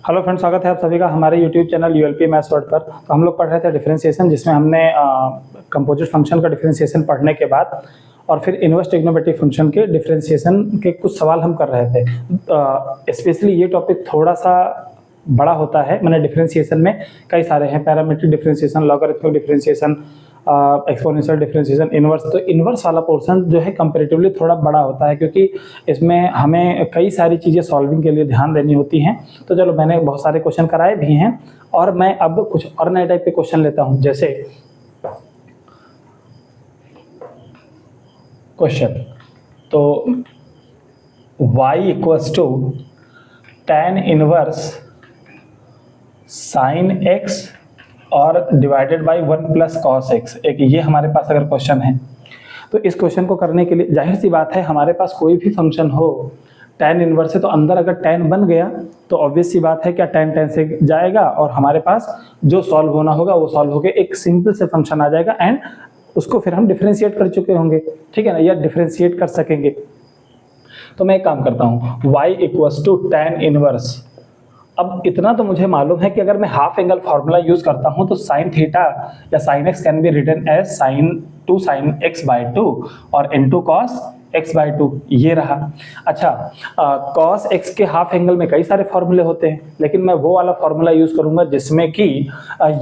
Hello friends, स्वागत है आप सभी का हमारे यूट्यूब चैनल यूएलपी मैथ्स वर्ड पर। तो हम लोग पढ़ रहे थे डिफरेंशिएशन, जिसमें हमने कंपोजिट फंक्शन का डिफरेंशिएशन पढ़ने के बाद और फिर इनवर्स ट्रिग्नोमेट्रिक फंक्शन के डिफरेंशिएशन के कुछ सवाल हम कर रहे थे। स्पेशली ये टॉपिक थोड़ा सा बड़ा होता है, मैंने डिफरेंशिएशन में कई सारे हैं, parametric differentiation, logarithmic differentiation, exponential differentiation, inverse. तो इनवर्स वाला पोर्शन जो है कंपैरेटिवली थोड़ा बड़ा होता है, क्योंकि इसमें हमें कई सारी चीज़ें सॉल्विंग के लिए ध्यान देनी होती हैं। तो चलो, मैंने बहुत सारे क्वेश्चन कराए भी हैं और मैं अब कुछ और नए टाइप के क्वेश्चन लेता हूं। जैसे क्वेश्चन तो y equals to tan inverse sine x और divided by 1 plus cos x, एक ये हमारे पास अगर क्वेश्चन है तो इस क्वेश्चन को करने के लिए जाहिर सी बात है, हमारे पास कोई भी फंक्शन हो tan इनवर्स है तो अंदर अगर tan बन गया तो ऑब्वियस सी बात है क्या tan tan से जाएगा और हमारे पास जो सॉल्व होना होगा वो सॉल्व होकर एक सिंपल से फंक्शन आ जाएगा एंड उसको फिर हम डिफरेंशिएट कर चुके होंगे, ठीक है ना, या डिफरेंशिएट कर सकेंगे। तो मैं एक काम करता हूँ, y equals to tan inverse. अब इतना तो मुझे मालूम है कि अगर मैं हाफ एंगल फार्मूला यूज करता हूं तो साइन थीटा या sine x can be written as sine x by 2 और इनटू कॉस एक्स बाई 2, ये रहा। अच्छा, कॉस एक्स के हाफ एंगल में कई सारे फार्मूले होते हैं, लेकिन मैं वो वाला फार्मूला यूज करूंगा जिसमें कि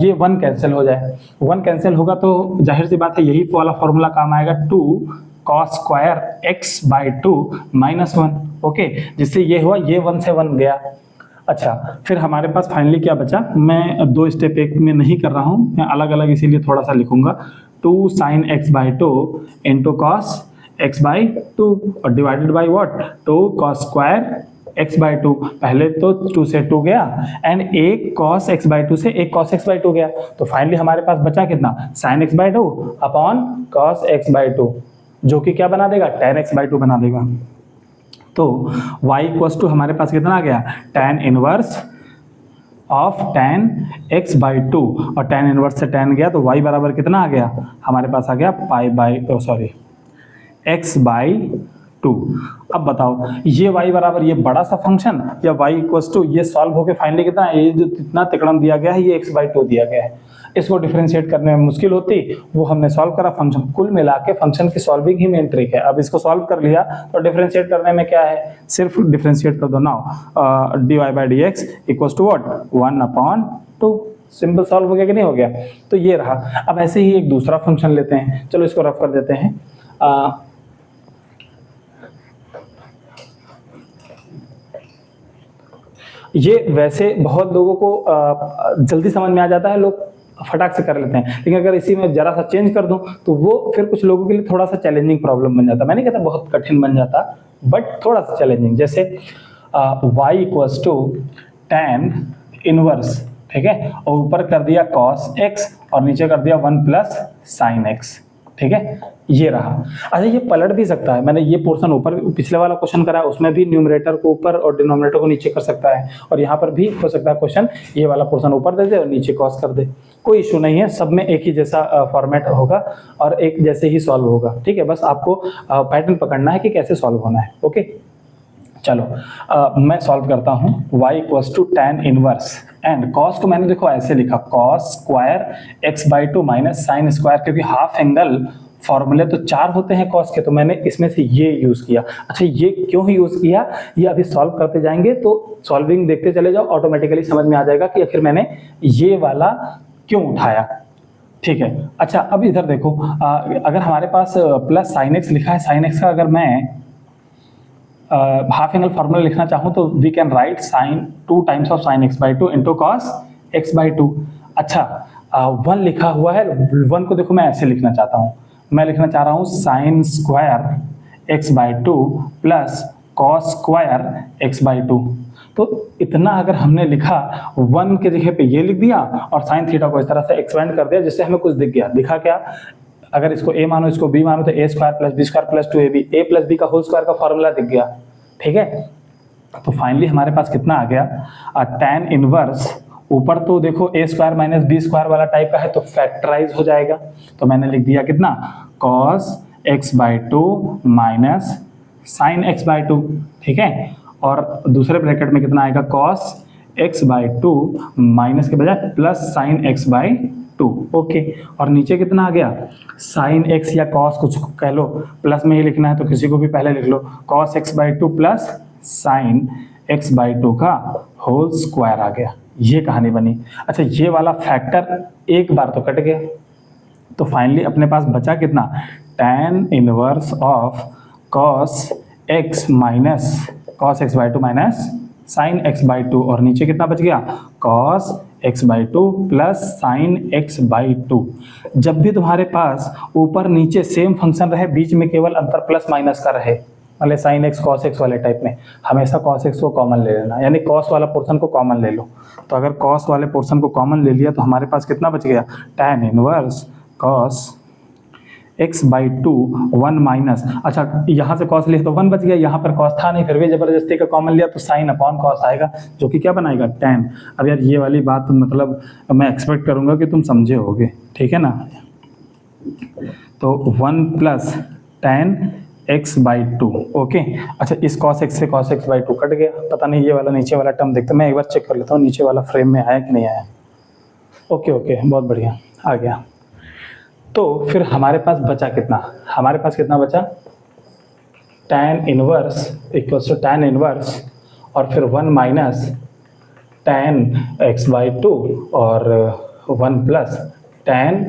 ये 1 कैंसिल हो जाए। 1 कैंसिल होगा तो जाहिर सी बात है यही वाला फार्मूला काम आएगा, 2 cos square x by 2 minus 1। Okay, जिससे ये हुआ, ये 1 से 1 गया। अच्छा, फिर हमारे पास फाइनली क्या बचा, मैं 2 स्टेप एक में नहीं कर रहा हूं, मैं अलग अलग इसीलिए थोड़ा सा लिखूंगा, 2 sign x by 2 into cos x by 2 और divided by what, 2 cos square x by 2। पहले तो 2 से 2 गया एंड एक कॉस एक्स बाई 2 से एक कॉस एक्स बाई 2 गया। तो फाइनली हमारे पास बचा कितना, sign x by 2 upon cos x by 2, जो कि क्या बना देगा, tan एक्स बाई 2 बना देगा। तो y इक्वल्स टू हमारे पास कितना आ गया, tan inverse of tan x by 2 और tan इनवर्स से tan गया तो y बराबर कितना आ गया, हमारे पास आ गया x बाई 2। अब बताओ, ये y बराबर ये बड़ा सा फंक्शन या y इक्वल्स टू ये सॉल्व होके फाइनली कितना, ये जो इतना तिकड़म दिया गया है ये x बाई 2 दिया गया है, इसको डिफरेंशिएट करने में मुश्किल होती, वो हमने सॉल्व करा। फंक्शन कुल मिला के फंक्शन की सॉल्विंग ही मेन ट्रिक है। अब इसको सॉल्व कर लिया तो डिफरेंशिएट करने में क्या है, सिर्फ डिफरेंशिएट कर दो। Now d y by d x equals to what, 1/2। Simple solve हो गया कि नहीं हो गया। तो ये रहा। अब ऐसे ही एक दूसरा फंक्शन लेते हैं, चलो इसको रफ कर देते हैं। ये वैसे बहुत लोगों को जल्दी समझ में आ जाता है, लोग फटाक से कर लेते हैं, लेकिन अगर इसी में जरा सा चेंज कर दूं तो वो फिर कुछ लोगों के लिए थोड़ा सा चैलेंजिंग प्रॉब्लम बन जाता। मैं नहीं कहता बहुत कठिन बन जाता, बट थोड़ा सा चैलेंजिंग। जैसे y equals to tan inverse, ठीक है, और ऊपर कर दिया cos x और नीचे कर दिया 1 प्लस साइन x, ठीक है, ये रहा। अच्छा, ये पलट भी सकता है, मैंने ये पोर्शन ऊपर पिछले वाला क्वेश्चन करा है, उसमें भी न्यूमरेटर को ऊपर और डिनोमिनेटर को नीचे कर सकता है, और यहाँ पर भी हो सकता है क्वेश्चन ये वाला पोर्शन ऊपर दे दे और नीचे कॉस कर दे, कोई इशू नहीं है। सब में एक ही जैसा फॉर्मेट होगा और एक जैसे ही सॉल्व होगा, ठीक है। बस आपको पैटर्न पकड़ना है कि कैसे सॉल्व होना है। ओके, चलो मैं सॉल्व करता हूँ। y equals to tan inverse and cos को मैंने देखो ऐसे लिखा, cos square x by 2 minus sine square, क्योंकि हाफ एंगल फॉर्मूले तो 4 होते हैं कॉस के, तो मैंने इसमें से ये यूज किया। अच्छा, ये क्यों यूज किया, ये अभी सॉल्व करते जाएंगे तो सॉल्विंग देखते चले जाओ, ऑटोमेटिकली समझ में आ जाएगा कि आखिर मैंने ये वाला क्यों उठाया, ठीक है। अच्छा, अब इधर देखो, अगर हमारे पास प्लस साइन एक्स लिखा है, साइन एक्स का अगर मैं हाफ एंगल फार्मूला लिखना चाहूँ तो we can write sine 2 times of sine x by 2 into cos x by 2। अच्छा, 1 लिखा हुआ है, 1 को देखो मैं ऐसे लिखना चाहता हूँ, मैं लिखना चाह रहा हूँ sine square x by 2 plus cos square x by 2। तो इतना अगर हमने लिखा, 1 के जगह पे ये लिख दिया और साइन थीटा को इस तरह से एक्सपेंड कर दिया जिससे हमें कुछ दिख गया। दिखा क्या, अगर इसको a मानो इसको b मानो तो a square plus b square plus 2ab, a plus b का होल स्क्वायर का फॉर्मूला दिख गया, ठीक है। तो फाइनली हमारे पास कितना आ गया, tan इनवर्स, ऊपर तो देखो a square minus b square वाला टाइप का है तो फैक्टराइज हो जाएगा, तो मैंने लिख दिया कितना, cos x by 2 minus sine x by 2, ठीक है। और दूसरे ब्रैकेट में कितना आएगा, cos x by to minus के बजाय plus sin x by to. Okay, और नीचे कितना आ गया, साइन एक्स या कॉस कुछ कह लो, प्लस में ही लिखना है तो किसी को भी पहले लिख लो, cos x by two plus sin x by two का होल स्क्वायर आ गया। ये कहानी बनी। अच्छा, ये वाला फैक्टर एक बार तो कट गया, तो फाइनली अपने पास बचा कितना, tan inverse of cos x minus cos x by to minus sign x by two, और नीचे कितना बच गया, cos x by two plus sin x by to. जब भी तुम्हारे पास ऊपर नीचे सेम फंक्शन रहे, बीच में केवल अंतर प्लस माइनस का रहे, मतलब साइन एक्स कॉस एक्स वाले टाइप में, हमेशा कॉस एक्स को कॉमन ले लेना, यानी कॉस वाला पोर्शन को कॉमन ले लो। तो अगर कॉस वाले पोर्शन को कॉमन ले लिया तो हमारे पास कितना बच गया, tan inverse cos x by to one minus, अच्छा यहाँ से कॉस लिया तो वन बच गया, यहाँ पर कॉस था नहीं, फिर भी जबरदस्ती का कॉमन लिया तो साइन अपॉन कॉस आएगा, जो कि क्या बनाएगा, tan। अब यार ये वाली बात मतलब मैं एक्सपेक्ट करूँगा कि तुम समझे होगे, ठीक है ना। तो one plus tan x by to. Okay, अच्छा इस कॉस एक्स से cos x by to cut गया, पता नहीं ये वाला नीचे वाला टर्म देखते, मैं एक बार चेक कर लेता हूँ नीचे वाला फ्रेम में आया कि नहीं आया। ओके ओके, बहुत बढ़िया आ गया। तो फिर हमारे पास बचा कितना, हमारे पास कितना बचा, tan inverse equals to tan inverse और फिर one minus tan x by two और one plus tan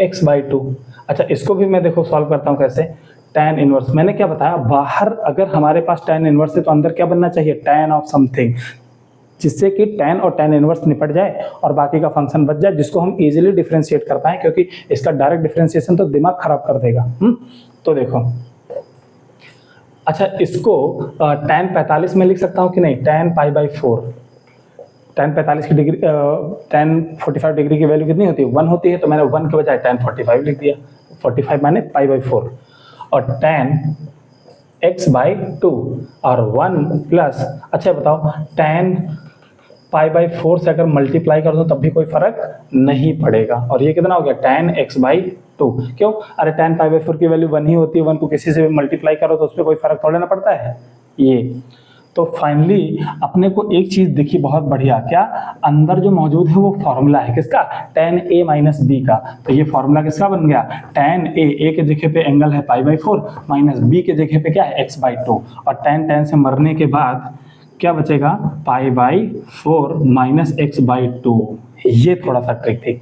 x by two. अच्छा इसको भी मैं देखो सॉल्व करता हूँ कैसे, tan इनवर्स, मैंने क्या बताया, बाहर अगर हमारे पास tan इनवर्स है तो अंदर क्या बनना चाहिए, tan ऑफ समथिंग, जिससे कि tan और tan इनवर्स निपट जाए और बाकी का फंक्शन बच जाए, जिसको हम इजीली डिफरेंशिएट कर पाएं, क्योंकि इसका डायरेक्ट डिफरेंशिएशन तो दिमाग खराब कर देगा। तो देखो, अच्छा इसको tan 45 में लिख सकता हूँ कि नहीं, tan पाई बाई 4, tan 45 की डिग्री tan 45 डिग्री की वैल्यू कितनी होती है, 1 होती है, तो मैंने 1 के बजाय tan 45 लिख दिया, 45 माने पाई बाई 4, और tan x बाई टू और 1 प्लस, अच्छा बताओ tan पाई बाई 4 से अगर मल्टीप्लाई कर दो तब भी कोई फर्क नहीं पड़ेगा, और ये कितना हो गया, tan x बाई टू। क्यों, अरे tan पाई बाई 4 की वैल्यू 1 ही होती है, 1 को किसी से भी मल्टीप्लाई करो तो उस पर कोई फर्क थोड़ा ना पड़ता है। ये तो फाइनली अपने को एक चीज दिखी बहुत बढ़िया, क्या, अंदर जो मौजूद है वो फॉर्मूला है किसका, tan a माइनस बी का, तो ये फॉर्मूला किसका बन गया, tan a के जगह पे एंगल है पाई बाई 4 माइनस बी के जगह पे क्या है, x बाई टू, और tan से मरने के बाद क्या बचेगा, pi by 4 minus x by to. ये थोड़ा सा ट्रिक थी।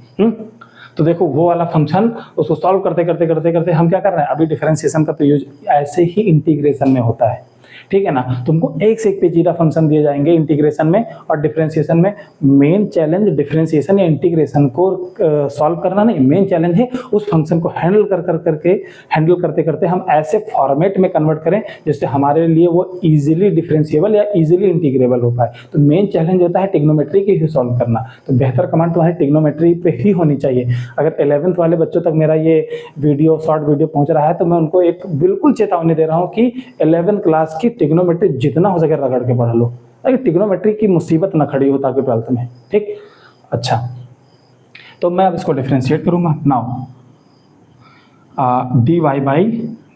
तो देखो वो वाला फंक्शन, उसको सॉल्व करते करते करते करते हम क्या कर रहे हैं, अभी डिफरेंशिएशन का तो यूज ऐसे ही इंटीग्रेशन में होता है, ठीक है ना। तुमको एक से एक पेचीदा फंक्शन दिए जाएंगे इंटीग्रेशन में और डिफरेंशिएशन में। मेन चैलेंज डिफरेंशिएशन या इंटीग्रेशन को सॉल्व करना नहीं, मेन चैलेंज है उस फंक्शन को हैंडल करते करते हम ऐसे फॉर्मेट में कन्वर्ट करें जिससे हमारे लिए वो इजीली डिफरेंशिएबल या इजीली इंटीग्रेबल हो पाए। तो मेन चैलेंज होता है टिग्नोमेट्री की ही सॉल्व करना। तो बेहतर कमांड तुम्हारी टिग्नोमेट्री पे ही होनी चाहिए। अगर 11th वाले बच्चों तक मेरा ये वीडियो शॉर्ट वीडियो पहुंच रहा है तो मैं उनको एक बिल्कुल चेतावनी दे रहा हूँ कि 11th क्लास की टिग्नोमेट्री जितना हो सके रगड़ के पढ़ लो, ताकि टिग्नोमेट्री की मुसीबत ना खड़ी हो ताकि 12th में, ठीक। अच्छा तो मैं अब इसको डिफरेंशिएट करूंगा। Now dy by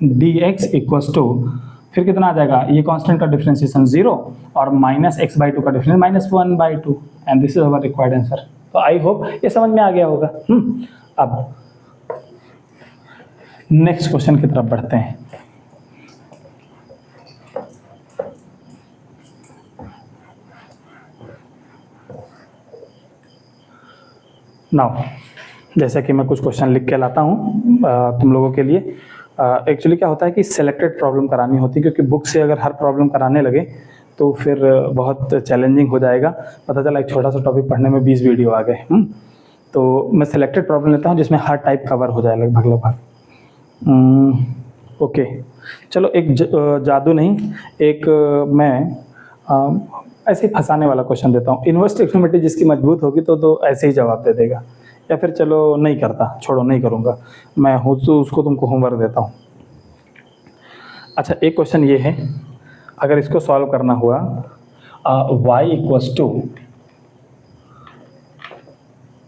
d x equals to, फिर कितना आ जाएगा, ये कांस्टेंट का डिफरेंशिएशन 0 और माइनस एक्स बाई टू का difference minus 1 by two, and this is our required answer. तो आई होप ये समझ में आ गया होगा। अब नेक्स्ट क्वेश्चन की तरफ बढ़ते हैं। नाउ जैसा कि मैं कुछ क्वेश्चन लिख के लाता हूँ तुम लोगों के लिए। एक्चुअली क्या होता है कि सिलेक्टेड प्रॉब्लम करानी होती है, क्योंकि बुक से अगर हर प्रॉब्लम कराने लगे तो फिर बहुत चैलेंजिंग हो जाएगा। पता चला एक छोटा सा टॉपिक पढ़ने में 20 वीडियो आ गए। तो मैं सिलेक्टेड प्रॉब्लम लेता हूँ जिसमें हर टाइप कवर हो जाए लगभग। ओके चलो, एक जादू नहीं, एक मैं ऐसे ही फंसाने वाला क्वेश्चन देता हूँ। इनवर्स ट्रिग्नोमेट्री जिसकी मजबूत होगी तो ऐसे ही जवाब दे देगा, या फिर चलो नहीं करता, छोड़ो नहीं करूँगा मैं, हो तो उसको तुमको होमवर्क देता हूँ। अच्छा एक क्वेश्चन ये है, अगर इसको सॉल्व करना हुआ y equals to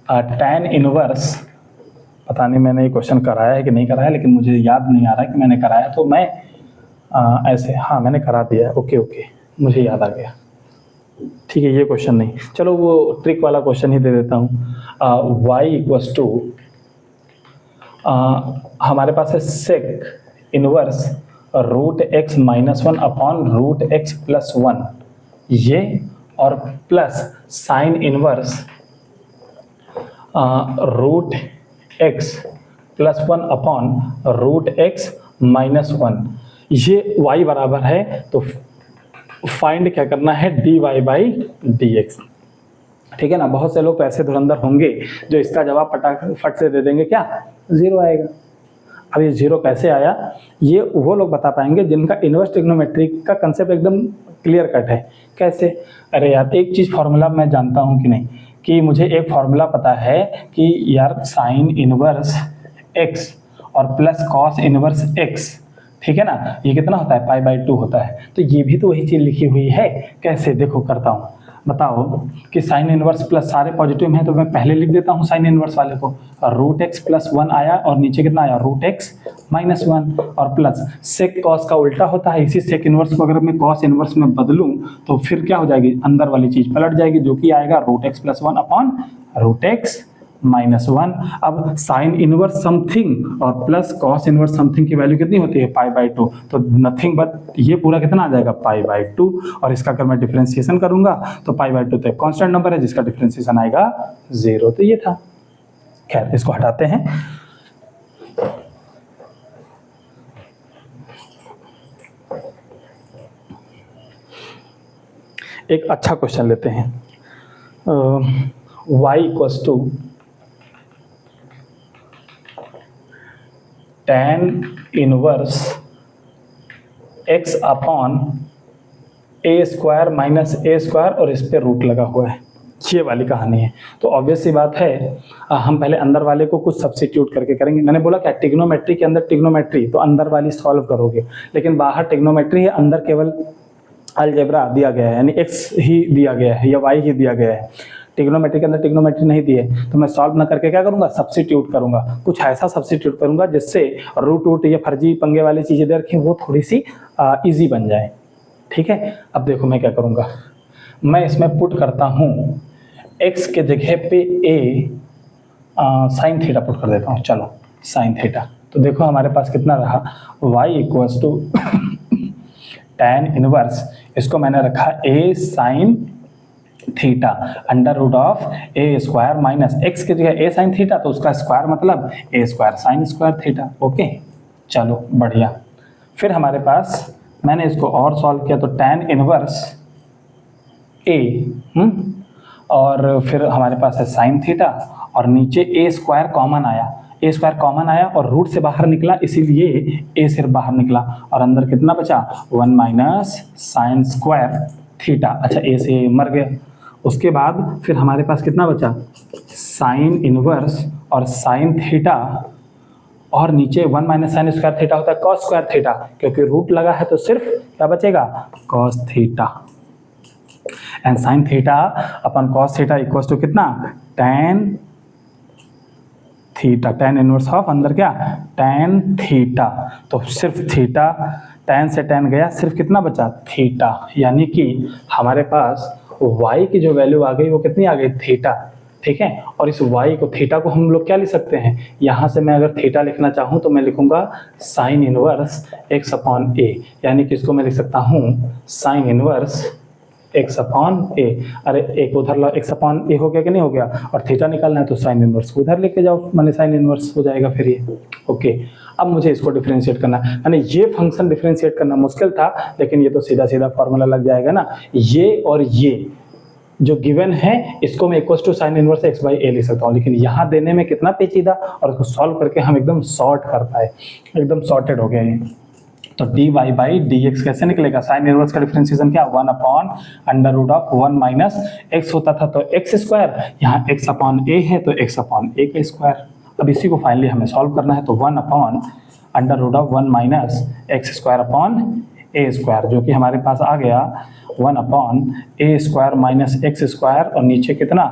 tan inverse, पता नहीं मैंने ये क्वेश्चन कराया है कि नहीं कराया, लेकिन मुझे याद नहीं आ रहा है कि मैंने कराया, तो मैं ऐसे, हाँ मैंने करा दिया है। ओके मुझे याद आ गया। ठीक है, ये क्वेश्चन नहीं, चलो वो ट्रिक वाला क्वेश्चन ही दे देता हूँ। y इक्वल्स टू हमारे पास है sec inverse root x minus one upon root x plus one, ये और plus sine inverse root x plus one upon root x minus one, ये y बराबर है, तो फाइंड क्या करना है, dy बाई डी एक्स। ठीक है ना। बहुत से लोग तो ऐसे धुरंधर होंगे जो इसका जवाब फट से दे देंगे, क्या 0 आएगा। अब ये 0 कैसे आया, ये वो लोग बता पाएंगे जिनका इनवर्स ट्रिग्नोमेट्री का कंसेप्ट एकदम क्लियर कट है। कैसे, अरे यार एक चीज़ फार्मूला मैं जानता हूँ कि नहीं, कि मुझे एक फार्मूला पता है कि यार साइन इनवर्स एक्स और प्लस कॉस इनवर्स एक्स, ठीक है ना, ये कितना होता है, पाई बाई 2 होता है। तो ये भी तो वही चीज़ लिखी हुई है। कैसे, देखो करता हूँ, बताओ कि साइन इनवर्स प्लस सारे पॉजिटिव हैं तो मैं पहले लिख देता हूँ साइन इनवर्स वाले को, रूट एक्स प्लस वन आया और नीचे कितना आया, रूट एक्स माइनस वन, और प्लस सेक कॉस का उल्टा होता है, इसी सेक इनवर्स को अगर मैं कॉस इनवर्स में बदलूँ तो फिर क्या हो जाएगी, अंदर वाली चीज़ पलट जाएगी, जो कि आएगा root x plus one upon root x minus one. अब साइन इनवर्स समथिंग और प्लस कॉस इनवर्स समथिंग की वैल्यू कितनी होती है, पाई बाई 2, तो नथिंग बट ये पूरा कितना आ जाएगा, पाई बाई 2, और इसका अगर मैं डिफरेंशिएशन करूंगा तो पाई बाई 2 तो एक कांस्टेंट नंबर है जिसका डिफरेंशिएशन आएगा 0, तो ये था। खैर इसको हटाते हैं। एक अच्छा क्वेश्चन लेते हैं। y equals to tan inverse x upon a square minus a square और इस पे रूट लगा हुआ है, ये वाली कहानी है। तो ऑब्वियस सी बात है, हम पहले अंदर वाले को कुछ सब्स्टिट्यूट करके करेंगे। मैंने बोला क्या, टिग्नोमेट्री के अंदर टिग्नोमेट्री, तो अंदर वाली सॉल्व करोगे, लेकिन बाहर टिग्नोमेट्री है, अंदर केवल अलजेब्रा दिया गया है, यानी x ही दिया गया है या y ही दिया गया है। टिग्नोमेट्री के अंदर टिग्नोमेट्री नहीं दी है, तो मैं सॉल्व ना करके क्या करूंगा, सब्स्टिट्यूट करूंगा, कुछ ऐसा सब्स्टिट्यूट करूंगा जिससे रूट वूट ये फर्जी पंगे वाली चीज़ें दे रखी वो थोड़ी सी इजी बन जाए। ठीक है, अब देखो मैं क्या करूंगा, मैं इसमें पुट करता हूँ x के जगह पे a साइन थीटा पुट कर देता हूँ। चलो साइन थीटा, तो देखो हमारे पास कितना रहा, y equals to tan inverse, इसको मैंने रखा a sine theta under root of a square minus x की जगह a साइन थीटा, तो उसका स्क्वायर मतलब a square sine square theta. Okay चलो बढ़िया। फिर हमारे पास मैंने इसको और सॉल्व किया, तो tan इनवर्स a और फिर हमारे पास है साइन थीटा और नीचे a स्क्वायर कॉमन आया, a स्क्वायर कॉमन आया और रूट से बाहर निकला, इसीलिए a सिर्फ बाहर निकला और अंदर कितना बचा, 1 माइनस साइन स्क्वायर थीटा। अच्छा a से मर गया। उसके बाद फिर हमारे पास कितना बचा, साइन इनवर्स और साइन थीटा और नीचे 1 माइनस साइन स्क्वायर थीटा होता है कॉस स्क्वायर थीटा, क्योंकि रूट लगा है तो सिर्फ क्या बचेगा, cos theta. And sine theta upon cos theta equals to कितना, tan theta, tan inverse of अंदर क्या, tan थीटा, तो सिर्फ थीटा, tan से tan गया, सिर्फ कितना बचा, थीटा, यानी कि हमारे पास y की जो वैल्यू आ गई वो कितनी आ गई, थीटा। ठीक है, और इस y को, थीटा को हम लोग क्या लिख सकते हैं, यहाँ से मैं अगर थीटा लिखना चाहूँ तो मैं लिखूंगा sign inverse x upon a, यानी कि इसको मैं लिख सकता हूँ sign inverse x upon a। अरे एक उधर ला, x अपॉन a हो गया कि नहीं हो गया, और थीटा निकालना है तो साइन इनवर्स को उधर लेके जाओ, मैंने साइन इनवर्स हो जाएगा फिर ये। ओके, अब मुझे इसको डिफरेंशिएट करना है, यानी ये फंक्शन डिफरेंशिएट करना मुश्किल था, लेकिन ये तो सीधा सीधा फॉर्मूला लग जाएगा ना, ये और ये जो गिवन है इसको मैं equal to sine inverse x by a लिख सकता हूँ, लेकिन यहाँ देने में कितना पेचीदा, और उसको सॉल्व करके हम एकदम सॉर्ट कर पाए, एकदम सॉर्टेड हो गया ये। तो dy बाई dx कैसे निकलेगा, साइन इनवर्स का डिफरेंशिएशन क्या, 1 upon under root of 1 minus x होता था तो x स्क्वायर, यहाँ x अपॉन a है तो x अपॉन a का स्क्वायर। अब इसी को फाइनली हमें सॉल्व करना है, तो 1 upon under root of 1 minus x square upon a square, जो कि हमारे पास आ गया 1 upon a square minus x square और नीचे कितना,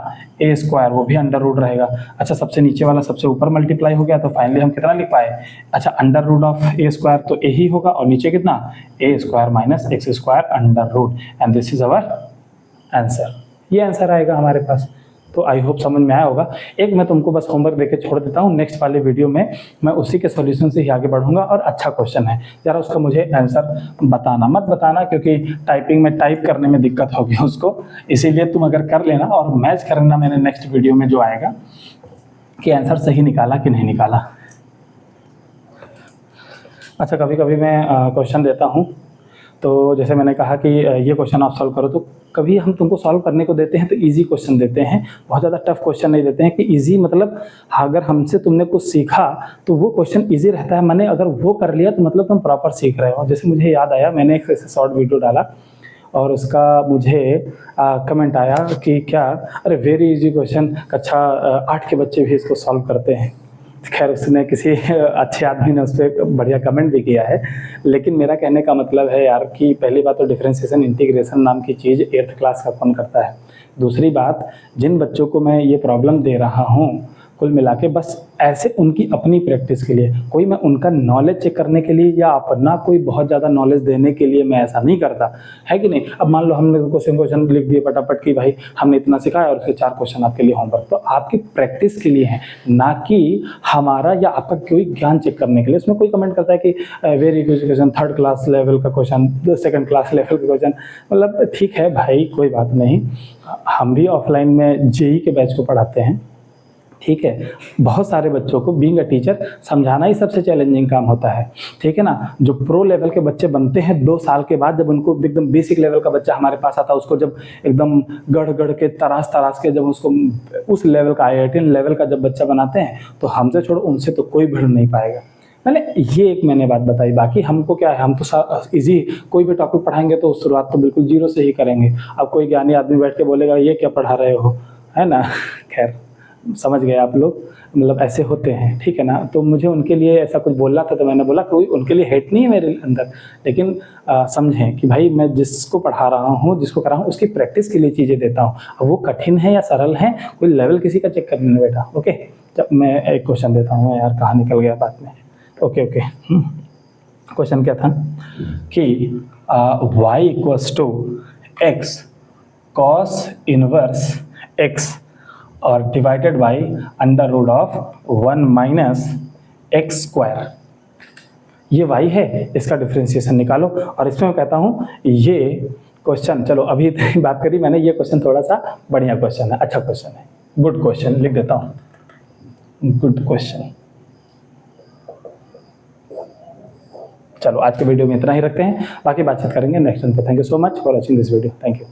a स्क्वायर, वो भी अंडर रूट रहेगा। अच्छा, सबसे नीचे वाला सबसे ऊपर मल्टीप्लाई हो गया, तो फाइनली हम कितना लिख पाए, अच्छा under root of a square तो a ही होगा और नीचे कितना, a square minus x square under root, and this is our answer, ये आंसर आएगा हमारे पास। तो आई होप समझ में आया होगा। एक मैं तुमको बस होमवर्क देके छोड़ देता हूँ, नेक्स्ट वाले वीडियो में मैं उसी के सॉल्यूशन से ही आगे बढ़ूंगा। और अच्छा क्वेश्चन है, जरा उसका मुझे आंसर बताना, मत बताना क्योंकि टाइपिंग में टाइप करने में दिक्कत होगी उसको, इसीलिए तुम अगर कर लेना और मैच करना मैंने नेक्स्ट वीडियो में जो आएगा कि आंसर सही निकाला कि नहीं निकाला। अच्छा, कभी कभी मैं क्वेश्चन देता हूँ, तो जैसे मैंने कहा कि ये क्वेश्चन आप सॉल्व करो, तो कभी हम तुमको सॉल्व करने को देते हैं तो इजी क्वेश्चन देते हैं, बहुत ज़्यादा टफ क्वेश्चन नहीं देते हैं। कि इजी मतलब अगर हमसे तुमने कुछ सीखा तो वो क्वेश्चन इजी रहता है, मैंने अगर वो कर लिया तो मतलब तुम प्रॉपर सीख रहे हो। जैसे मुझे याद आया, मैंने एक ऐसे शॉर्ट वीडियो डाला और उसका मुझे कमेंट आया कि क्या, अरे वेरी इजी क्वेश्चन, कक्षा 8 के बच्चे भी इसको सॉल्व करते हैं। खैर उसने किसी अच्छे आदमी ने उस पर बढ़िया कमेंट भी किया है, लेकिन मेरा कहने का मतलब है यार कि पहली बात तो डिफरेंशिएशन इंटीग्रेशन नाम की चीज़ 8th क्लास का कौन करता है। दूसरी बात, जिन बच्चों को मैं ये प्रॉब्लम दे रहा हूँ कुल मिला के बस ऐसे उनकी अपनी प्रैक्टिस के लिए, कोई मैं उनका नॉलेज चेक करने के लिए या अपना कोई बहुत ज़्यादा नॉलेज देने के लिए मैं ऐसा नहीं करता, है कि नहीं। अब मान लो हमने क्वेश्चन लिख दिए फटाफट कि भाई हमने इतना सिखाया और उसके 4 क्वेश्चन आपके लिए होमवर्क, तो आपकी प्रैक्टिस के लिए है, ना कि हमारा या आपका कोई ज्ञान चेक करने के लिए। इसमें कोई कमेंट करता है कि very good question, 3rd class level का क्वेश्चन, 2nd क्लास लेवल का क्वेश्चन, मतलब ठीक है भाई, कोई बात नहीं। हम भी ऑफलाइन में जेई के बैच को पढ़ाते हैं, ठीक है। बहुत सारे बच्चों को बीइंग अ टीचर समझाना ही सबसे चैलेंजिंग काम होता है, ठीक है ना। जो प्रो लेवल के बच्चे बनते हैं 2 साल के बाद, जब उनको एकदम बेसिक लेवल का बच्चा हमारे पास आता है, उसको जब एकदम गढ़ के तराश के जब उसको उस लेवल का IIT लेवल का जब बच्चा बनाते हैं, तो हमसे छोड़ो उनसे तो कोई भिड़ नहीं पाएगा। मैंने बात बताई। बाकी हमको क्या है, हम तो इजी कोई भी टॉपिक पढ़ाएंगे तो शुरुआत तो बिल्कुल जीरो से ही करेंगे। अब कोई ज्ञानी आदमी बैठ के बोलेगा ये क्या पढ़ा रहे हो, है ना। खैर समझ गए आप लोग, मतलब ऐसे होते हैं, ठीक है ना। तो मुझे उनके लिए ऐसा कुछ बोलना था, तो मैंने बोला कोई उनके लिए हेट नहीं है मेरे अंदर, लेकिन समझें कि भाई मैं जिसको पढ़ा रहा हूँ, जिसको कर रहा हूँ, उसकी प्रैक्टिस के लिए चीज़ें देता हूँ। अब वो कठिन है या सरल है, कोई लेवल किसी का चेक करने बेटा। ओके, जब मैं एक क्वेश्चन देता हूँ यार, कहाँ निकल गया बात में। ओके क्वेश्चन क्या था कि y = x cos inverse x और डिवाइडेड बाई √1 - x²। ये y है, इसका डिफरेंशिएशन निकालो। और इसमें मैं कहता हूँ ये क्वेश्चन, चलो अभी बात करी मैंने, ये क्वेश्चन थोड़ा सा बढ़िया क्वेश्चन है, अच्छा क्वेश्चन है, गुड क्वेश्चन लिख देता हूँ, गुड क्वेश्चन। चलो आज के वीडियो में इतना ही रखते हैं, बाकी बातचीत करेंगे नेक्स्ट टाइम पे। Thank you so much for watching this video, thank you.